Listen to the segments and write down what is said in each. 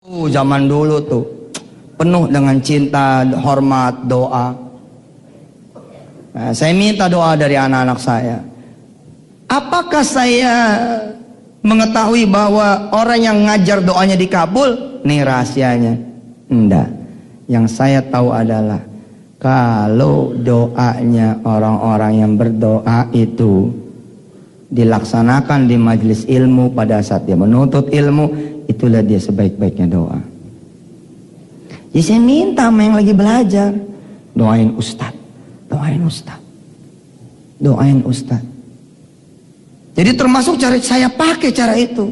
Zaman dulu tuh penuh dengan cinta, hormat, doa. Nah, saya minta doa dari anak-anak saya. Apakah saya mengetahui bahwa orang yang ngajar doanya dikabul? Nih rahasianya. Enggak. Yang saya tahu adalah kalau doanya orang-orang yang berdoa itu dilaksanakan di majelis ilmu pada saat dia menuntut ilmu, itulah dia sebaik-baiknya doa. Jadi saya minta sama yang lagi belajar, doain Ustadz, doain Ustadz, doain Ustadz. Jadi termasuk cara saya pakai cara itu.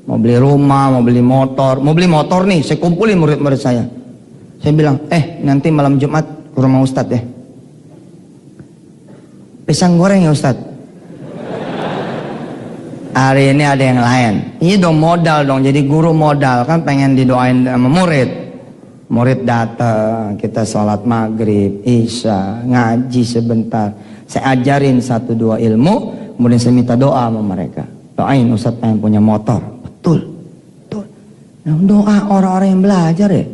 Mau beli rumah, mau beli motor nih, saya kumpulin murid-murid saya. Saya bilang, nanti malam Jumat ke rumah Ustadz ya. Pisang goreng ya Ustadz. Hari ini ada yang lain. Ini dong modal dong, jadi guru modal kan pengen didoain sama murid. Murid datang, kita sholat maghrib, isya, ngaji sebentar. Saya ajarin 1-2 ilmu, kemudian saya minta doa sama mereka. Doain Ustadz pengen punya motor. Betul, betul. Nah, doa orang-orang yang belajar ya.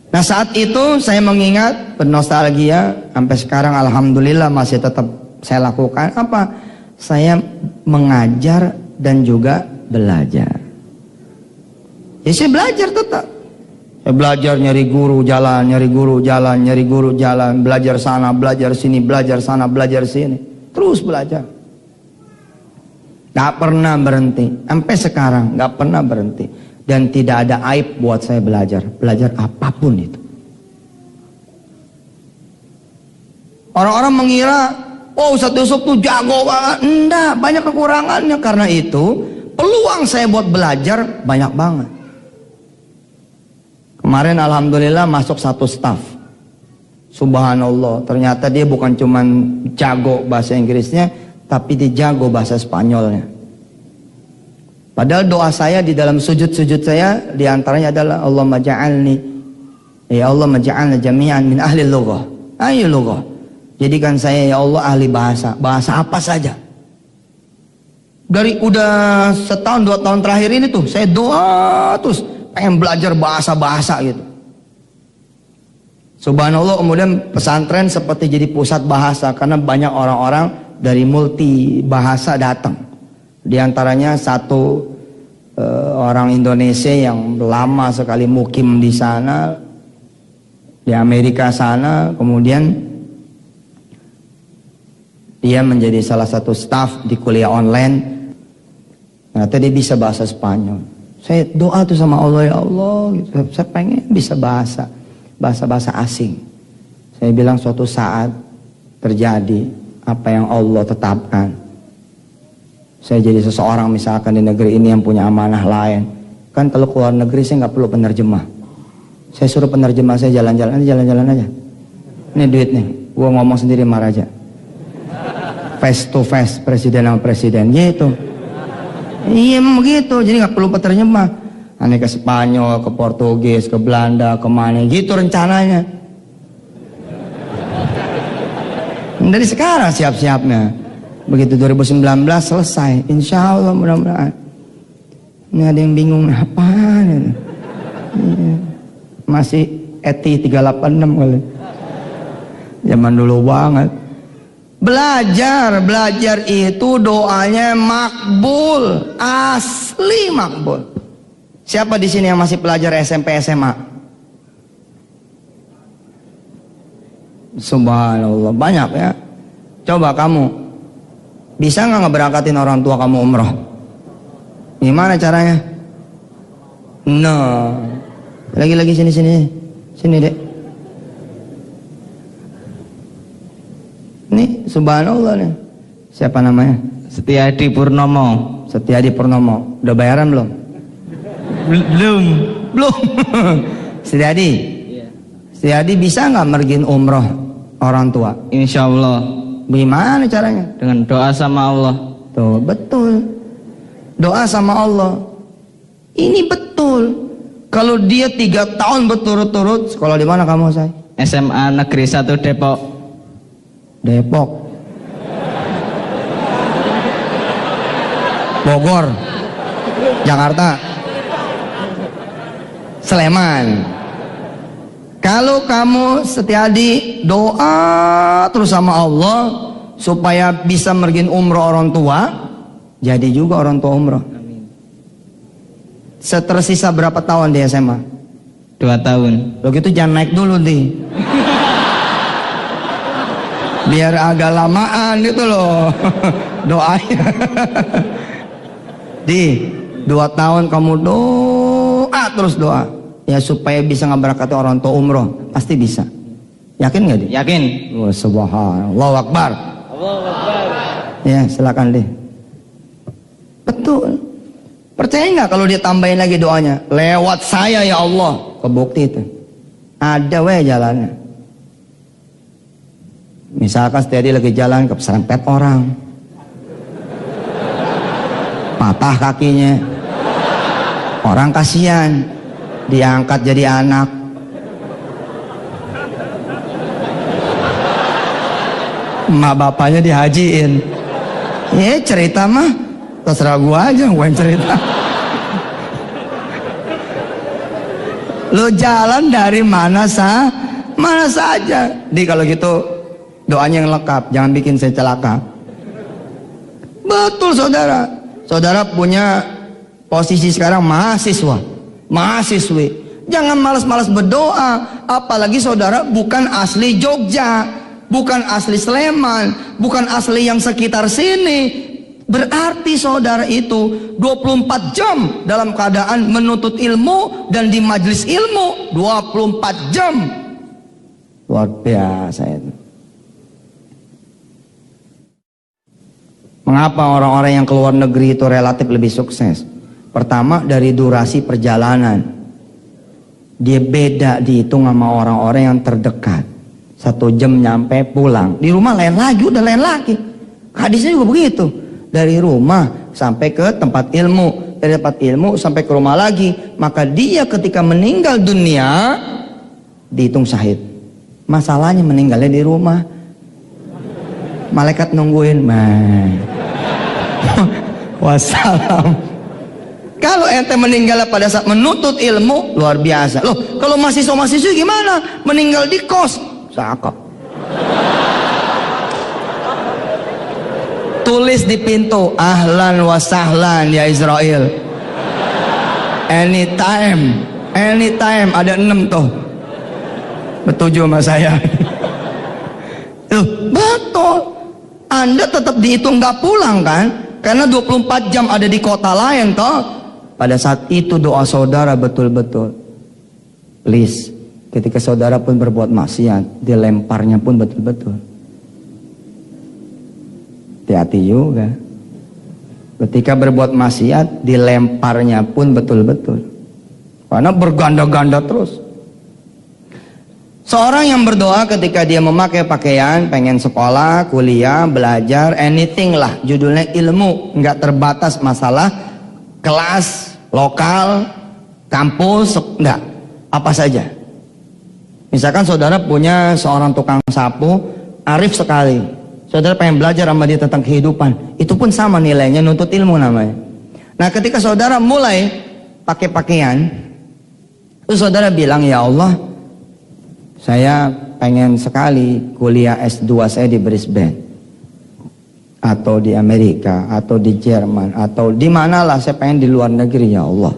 Nah saat itu saya mengingat, bernostalgia, sampai sekarang alhamdulillah masih tetap saya lakukan apa? Saya mengajar dan juga belajar. Ya saya belajar tetap. Saya belajar nyari guru jalan, nyari guru jalan, nyari guru jalan, belajar sana, belajar sini, belajar sana, belajar sini. Terus belajar. Gak pernah berhenti. Sampai sekarang gak pernah berhenti. Dan tidak ada aib buat saya belajar. Belajar apapun itu. Orang-orang mengira, oh Ustadz Yusuf tuh jago banget. Enggak, banyak kekurangannya. Karena itu peluang saya buat belajar banyak banget. Kemarin alhamdulillah masuk 1 staf. Subhanallah, ternyata dia bukan cuman jago bahasa Inggrisnya, tapi dia jago bahasa Spanyolnya. Padahal doa saya di dalam sujud-sujud saya diantaranya adalah Allahumma ja'alni, ya Allah maj'alna jami'an min ahli lughah. Ayo lughah. Jadikan saya ya Allah ahli bahasa. Bahasa apa saja. Dari udah 1-2 tahun terakhir ini tuh saya doa terus pengen belajar bahasa-bahasa gitu. Subhanallah, kemudian pesantren seperti jadi pusat bahasa karena banyak orang-orang dari multi bahasa datang. Di antaranya satu orang Indonesia yang lama sekali mukim di sana, di Amerika sana, kemudian dia menjadi salah satu staf di kuliah online. Ternyata dia bisa bahasa Spanyol. Saya doa tuh sama Allah, ya Allah, gitu. Saya pengen bisa bahasa asing. Saya bilang suatu saat terjadi apa yang Allah tetapkan. Saya jadi seseorang misalkan di negeri ini yang punya amanah lain. Kan kalau keluar negeri saya nggak perlu penerjemah. Saya suruh penerjemah saya jalan-jalan aja. Ini duit nih, gua ngomong sendiri sama raja. Face to face, presiden sama presiden, gitu. Iya begitu, jadi nggak perlu penerjemah. Aneh ke Spanyol, ke Portugis, ke Belanda, kemana, gitu rencananya. Dari sekarang siap-siapnya. Begitu 2019 selesai, insya Allah mudah-mudahan. Ini ada yang bingung apaan ini. Masih ETI 386 kali. Zaman dulu banget. Belajar itu doanya makbul, asli makbul. Siapa di sini yang masih pelajar SMP SMA? Subhanallah, banyak ya. Coba kamu bisa nggak ngeberangkatin orang tua kamu umroh? Gimana caranya? No. Lagi sini dek. Nih subhanallah nih. Siapa namanya? Setiadi Purnomo. Setiadi Purnomo. Udah bayaran belum? Belum. Setiadi. Iya. Setiadi bisa nggak mergin umroh orang tua? Insya Allah. Gimana caranya? Dengan doa sama Allah. Tuh, betul. Doa sama Allah. Ini betul. Kalau dia 3 tahun berturut-turut, sekolah di mana kamu, say? SMA Negeri 1 Depok. Depok. Bogor, Jakarta, Sleman. Kalau kamu Setiadi doa terus sama Allah supaya bisa mergin umroh orang tua, jadi juga orang tua umroh. Tersisa berapa tahun di SMA? 2 tahun. Lo gitu jangan naik dulu di, biar agak lamaan gitu loh doanya. Di 2 tahun kamu doa terus doa ya supaya bisa ngeberkati orang tua umroh, pasti bisa. Yakin nggak di? Yakin. Oh, subhanallah, Allahu Akbar. Allahu Akbar. Ya silakan di. Betul. Percaya nggak kalau dia tambahin lagi doanya, lewat saya ya Allah, kebukti itu. Ada weh jalannya. Misalkan Setiadi lagi jalan keserempet orang, patah kakinya, orang kasihan, diangkat jadi anak. Emak bapaknya dihajiin. Ya cerita mah terserah gua aja, gua yang cerita. Lu jalan dari mana saja. Di kalau gitu doanya yang lengkap, jangan bikin saya celaka. Betul saudara. Saudara punya posisi sekarang mahasiswi. Jangan malas-malas berdoa, apalagi saudara bukan asli Jogja, bukan asli Sleman, bukan asli yang sekitar sini. Berarti saudara itu 24 jam dalam keadaan menuntut ilmu dan di majelis ilmu 24 jam. Luar biasa itu. Mengapa orang-orang yang keluar negeri itu relatif lebih sukses? Pertama dari durasi perjalanan. Dia beda dihitung sama orang-orang yang terdekat. 1 jam nyampe pulang. Di rumah lain lagi, udah lain lagi. Hadisnya juga begitu. Dari rumah sampai ke tempat ilmu, dari tempat ilmu sampai ke rumah lagi, maka dia ketika meninggal dunia dihitung syahid. Masalahnya meninggalnya di rumah, malaikat nungguin. Wassalam. Kalau ente meninggal pada saat menuntut ilmu, luar biasa. Loh, kalau mahasiswa-mahasiswa gimana? Meninggal di kos, cakep. Tulis di pintu, ahlan wa sahlan ya Israel. Anytime, ada 6 tuh. Betujuh sama saya. Betul. Anda tetap dihitung gak pulang kan? Karena 24 jam ada di kota lain toh. Pada saat itu doa saudara betul-betul. Please, ketika saudara pun berbuat maksiat, dilemparnya pun betul-betul. Hati-hati juga. Ketika berbuat maksiat, dilemparnya pun betul-betul. Karena berganda-ganda terus. Seorang yang berdoa ketika dia memakai pakaian, pengen sekolah, kuliah, belajar, anything lah, judulnya ilmu, nggak terbatas masalah kelas, lokal, kampus, enggak, apa saja. Misalkan saudara punya seorang tukang sapu, arif sekali. Saudara pengen belajar sama dia tentang kehidupan, itu pun sama nilainya, nuntut ilmu namanya. Nah ketika saudara mulai pakai pakaian, terus saudara bilang, ya Allah, saya pengen sekali kuliah S2 saya di Brisbane, atau di Amerika, atau di Jerman, atau di manalah saya pengen di luar negeri, ya Allah.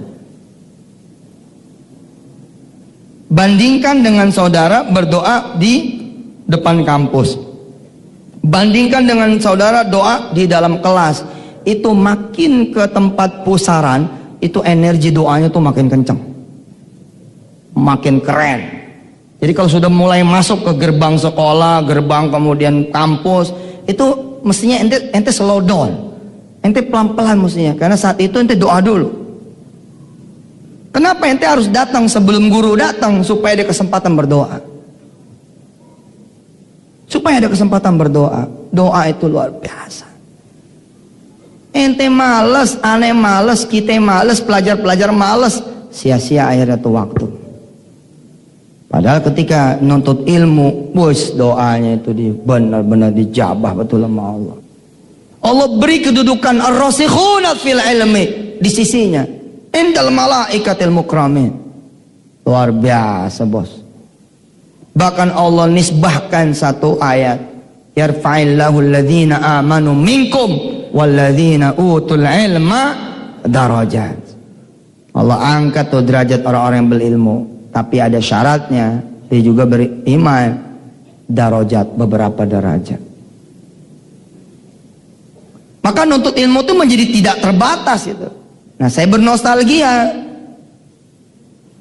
Bandingkan dengan saudara berdoa di depan kampus. Bandingkan dengan saudara doa di dalam kelas. Itu makin ke tempat pusaran, itu energi doanya tuh makin kenceng, makin keren. Jadi kalau sudah mulai masuk ke gerbang sekolah, gerbang kemudian kampus, itu mestinya ente slow down, ente pelan-pelan mestinya. Karena saat itu ente doa dulu. Kenapa ente harus datang sebelum guru datang? Supaya ada kesempatan berdoa. Supaya ada kesempatan berdoa. Doa itu luar biasa. Ente males, aneh males, kita males, pelajar-pelajar males, sia-sia akhirnya tuh waktu. Padahal ketika nuntut ilmu, bos doanya itu benar-benar dijabah betul sama Allah. Allah beri kedudukan ar-rasikhuna fil ilmi di sisinya. Indal malaikatil mukramin. Luar biasa, bos. Bahkan Allah nisbahkan satu ayat, yarfa'illahu alladhina amanu minkum walladhina utul ilma darajat. Allah angkat tuh derajat orang-orang yang berilmu, tapi ada syaratnya, dia juga beriman, darajat, beberapa derajat. Maka nuntut ilmu itu menjadi tidak terbatas itu. Nah, saya bernostalgia.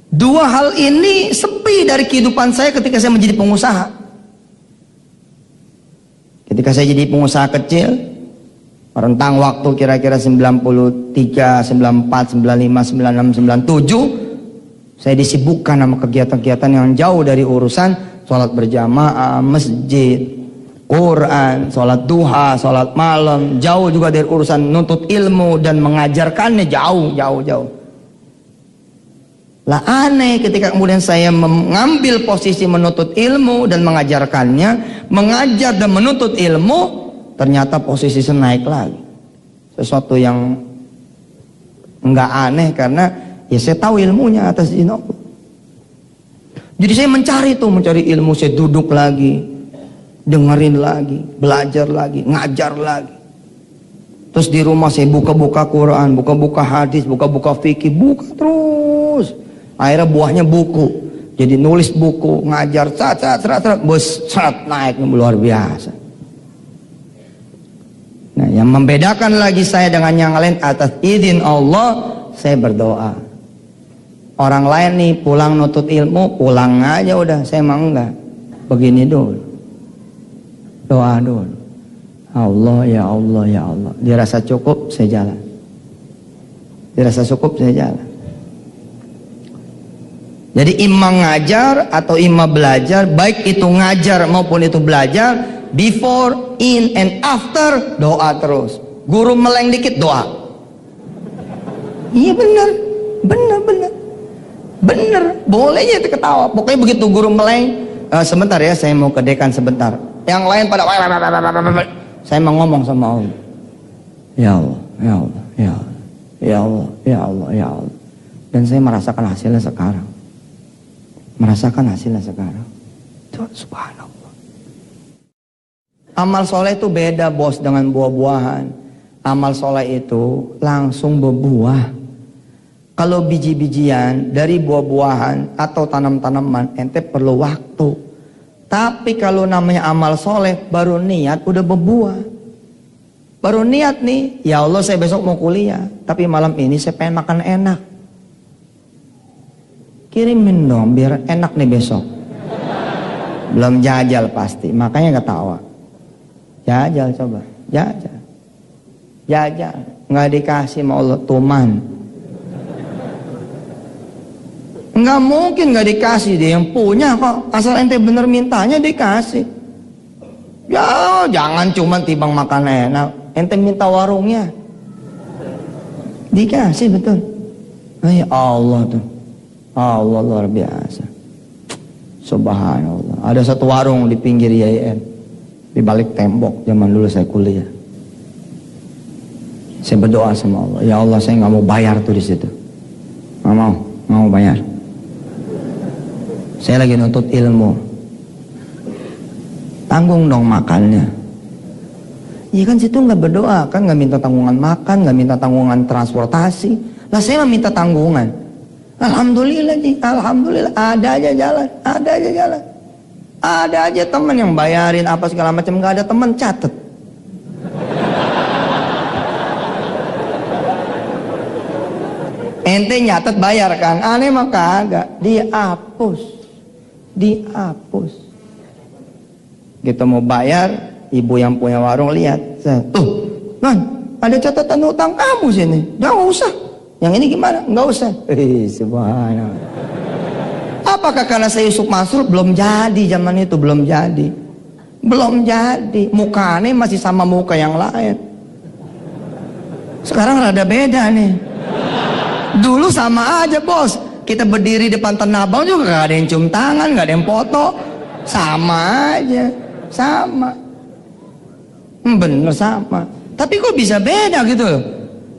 Dua hal ini sepi dari kehidupan saya ketika saya menjadi pengusaha. Ketika saya jadi pengusaha kecil, rentang waktu kira-kira 93, 94, 95, 96, 97, saya disibukkan sama kegiatan-kegiatan yang jauh dari urusan sholat berjamaah, masjid, Quran, sholat duha, sholat malam, jauh juga dari urusan nuntut ilmu dan mengajarkannya, jauh. Lah aneh ketika kemudian saya mengambil posisi menuntut ilmu dan mengajarkannya, mengajar dan menuntut ilmu, ternyata posisi saya naik lagi. Sesuatu yang enggak aneh karena ya saya tahu ilmunya atas izin Allah. Jadi saya mencari ilmu, saya duduk lagi, dengerin lagi, belajar lagi, ngajar lagi. Terus di rumah saya buka-buka Quran, buka-buka hadis, buka-buka fikih, buka terus. Akhirnya buahnya buku. Jadi nulis buku, ngajar, naik luar biasa. Nah, yang membedakan lagi saya dengan yang lain, atas izin Allah saya berdoa. Orang lain nih pulang nutut ilmu, pulang aja udah, saya mah enggak. Begini dulu. Doa dulu. Allah, ya Allah, ya Allah. Dirasa cukup, saya jalan. Dirasa cukup, saya jalan. Jadi imam ngajar atau imam belajar, baik itu ngajar maupun itu belajar, before, in, and after, doa terus. Guru meleng dikit, doa. Iya bener. Bolehnya itu ketawa. Pokoknya begitu guru meleng, sebentar ya, saya mau ke dekan sebentar. Yang lain pada, saya mau ngomong sama Allah. Ya Allah, ya Allah, ya Allah, ya Allah, ya Allah, ya Allah. Dan saya merasakan hasilnya sekarang. Tuh, subhanallah. Amal soleh itu beda, bos, dengan buah-buahan. Amal soleh itu langsung berbuah. Kalau biji-bijian dari buah-buahan atau tanam-tanaman, ente perlu waktu. Tapi kalau namanya amal soleh, baru niat udah berbuah. Baru niat nih, ya Allah saya besok mau kuliah, tapi malam ini saya pengen makan enak. Kirimin dong biar enak nih besok. Belum jajal pasti, makanya ketawa. Jajal coba, jajal. Nggak dikasih sama Allah, tuman. Nggak mungkin nggak dikasih, dia yang punya kok. Asal ente bener mintanya dikasih. Ya jangan cuma timbang makan enak, ente minta warungnya. Dikasih betul. Ya Allah tuh. Allah luar biasa. Subhanallah. Ada satu warung di pinggir IAIN, di balik tembok zaman dulu saya kuliah. Saya berdoa sama Allah, ya Allah saya nggak mau bayar tuh di situ. Nggak mau bayar. Saya lagi nuntut ilmu. Tanggung dong makannya. Iya kan situ nggak berdoa, kan nggak minta tanggungan makan, nggak minta tanggungan transportasi. Lah saya minta tanggungan. Alhamdulillah nih, alhamdulillah ada aja jalan. Ada aja teman yang bayarin apa segala macam, nggak ada teman catet. Ente nyatet bayar kan, aneh mah kagak, dihapus. Gitu mau bayar, ibu yang punya warung lihat, tuh, kan ada catatan hutang kamu sini, jangan usah. Yang ini gimana? Enggak usah. Subhanallah. Apakah karena saya Yusuf Mansur belum jadi zaman itu, belum jadi. Mukanya masih sama muka yang lain. Sekarang rada beda nih. Dulu sama aja, bos. Kita berdiri depan Tanah Abang juga gak ada yang cium tangan, gak ada yang foto. Sama aja. Sama. Bener sama. Tapi kok bisa beda gitu loh.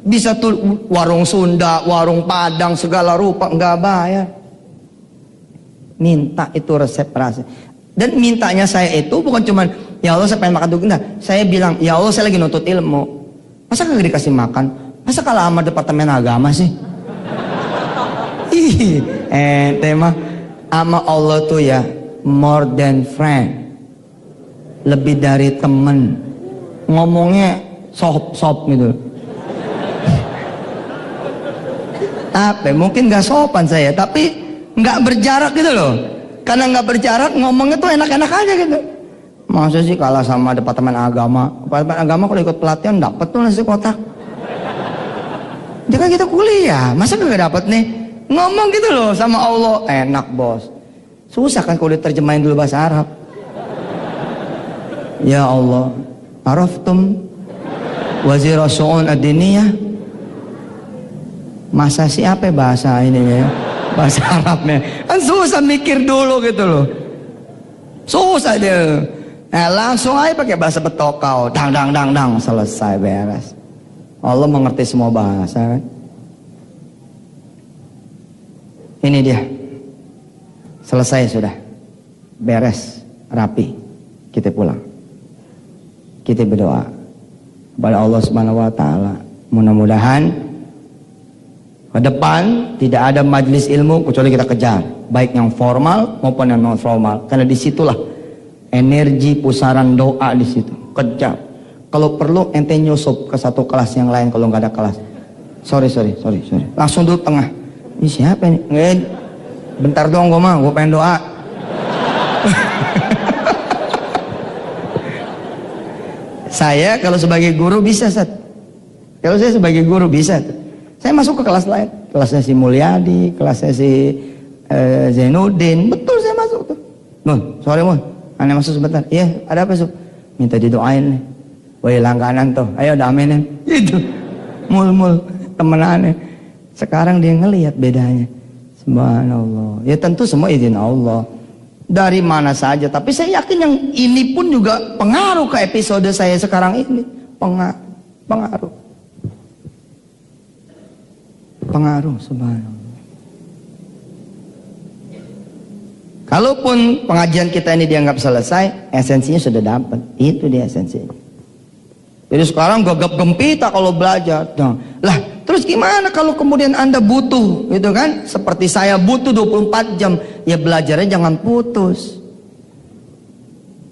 Bisa tuh warung Sunda, warung Padang, segala rupa, nggak bayar. Minta itu resep rasa. Dan mintanya saya itu bukan cuman, ya Allah saya pengen makan tuh. Nah, saya bilang, ya Allah saya lagi nuntut ilmu. Masa kagak dikasih makan? Masa kalah sama departemen agama sih? Ih, tema sama Allah tuh ya more than friend, lebih dari temen. Ngomongnya sop gitu. Tapi mungkin nggak sopan saya, tapi nggak berjarak gitu loh. Karena nggak berjarak ngomongnya tuh enak-enak aja gitu. Masa sih kalah sama departemen agama? Departemen agama kalau ikut pelatihan dapat tuh nasi kotak. Dia kan kita kuliah, masa nggak dapat nih? Ngomong gitu loh sama Allah, enak bos. Susah kan kalau diterjemahin dulu bahasa Arab. Ya Allah, araftum wazir su'un ad-diniyah. Masa siapa bahasa ini ya? Bahasa Arabnya. Kan susah mikir dulu gitu loh. Susah dia. Nah, langsung aja pakai bahasa Betokau, dang dang dang dang, selesai beres. Allah mengerti semua bahasa kan. Ini dia. Selesai sudah. Beres, rapi. Kita pulang. Kita berdoa kepada Allah Subhanahu wa taala. Mudah-mudahan ke depan tidak ada majelis ilmu kecuali kita kejar, baik yang formal maupun yang non formal. Karena disitulah energi pusaran doa di situ. Kejar. Kalau perlu ente nyusup ke satu kelas yang lain kalau nggak ada kelas. Sorry. Langsung duduk tengah. Ini siapa ini? Nggak, bentar dong gue pengen doa. Saya kalau sebagai guru bisa, Sat. Kalau saya sebagai guru bisa. Saya masuk ke kelas lain. Kelasnya si Mulyadi, kelasnya si Zainuddin. Betul saya masuk tuh. Mun, sorry Mun. Aneh masuk sebentar. Iya, ada apa Sub? Minta didoain nih. Woi langganan tuh, ayo damenin. Itu. Mul temen aneh. Sekarang dia ngelihat bedanya. Subhanallah. Ya tentu semua izin Allah. Dari mana saja. Tapi saya yakin yang ini pun juga pengaruh ke episode saya sekarang ini. Pengaruh. Pengaruh, subhanallah. Kalaupun pengajian kita ini dianggap selesai, esensinya sudah dapat. Itu dia esensinya. Jadi sekarang gagap gempita kalau belajar. Nah, lah, terus gimana kalau kemudian Anda butuh, gitu kan? Seperti saya butuh 24 jam, ya belajarnya jangan putus.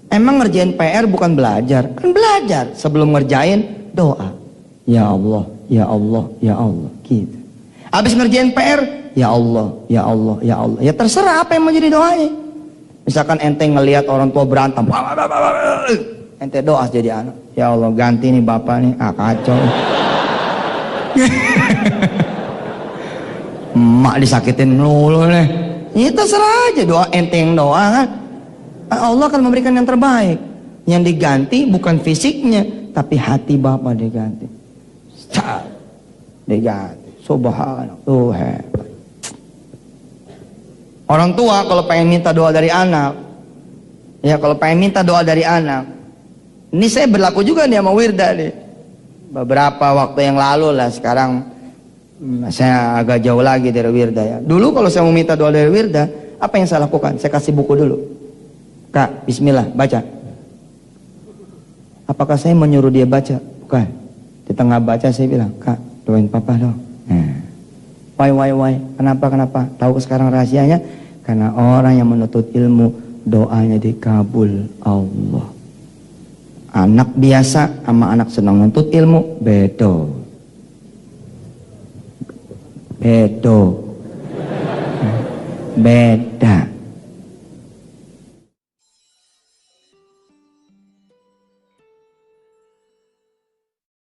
Emang ngerjain PR bukan belajar? Kan belajar. Sebelum ngerjain, doa. Ya Allah, ya Allah, ya Allah. Gitu. Habis ngerjain PR, ya Allah, ya Allah, ya Allah. Ya terserah apa yang mau jadi doanya. Misalkan ente ngelihat orang tua berantem, ente doa jadi anak. Ya Allah ganti nih bapak nih, kacau. Emak disakitin melulu nih. Ya terserah aja, doa ente yang doa kan. Allah akan memberikan yang terbaik. Yang diganti bukan fisiknya, tapi hati bapak diganti. Diganti. Subhanallah, tuh hebat. Orang tua kalau pengen minta doa dari anak, ya kalau pengen minta doa dari anak, ini saya berlaku juga nih sama Wirda nih. Beberapa waktu yang lalu lah, sekarang saya agak jauh lagi dari Wirda ya. Dulu kalau saya mau minta doa dari Wirda, apa yang saya lakukan? Saya kasih buku dulu. Kak, bismillah, baca. Apakah saya menyuruh dia baca? Bukan. Di tengah baca saya bilang, Kak, doain papa dong. Why? Kenapa? Tahu sekarang rahasianya? Karena orang yang menuntut ilmu, doanya dikabul Allah. Anak biasa sama anak senang nuntut ilmu, bedo. Beda.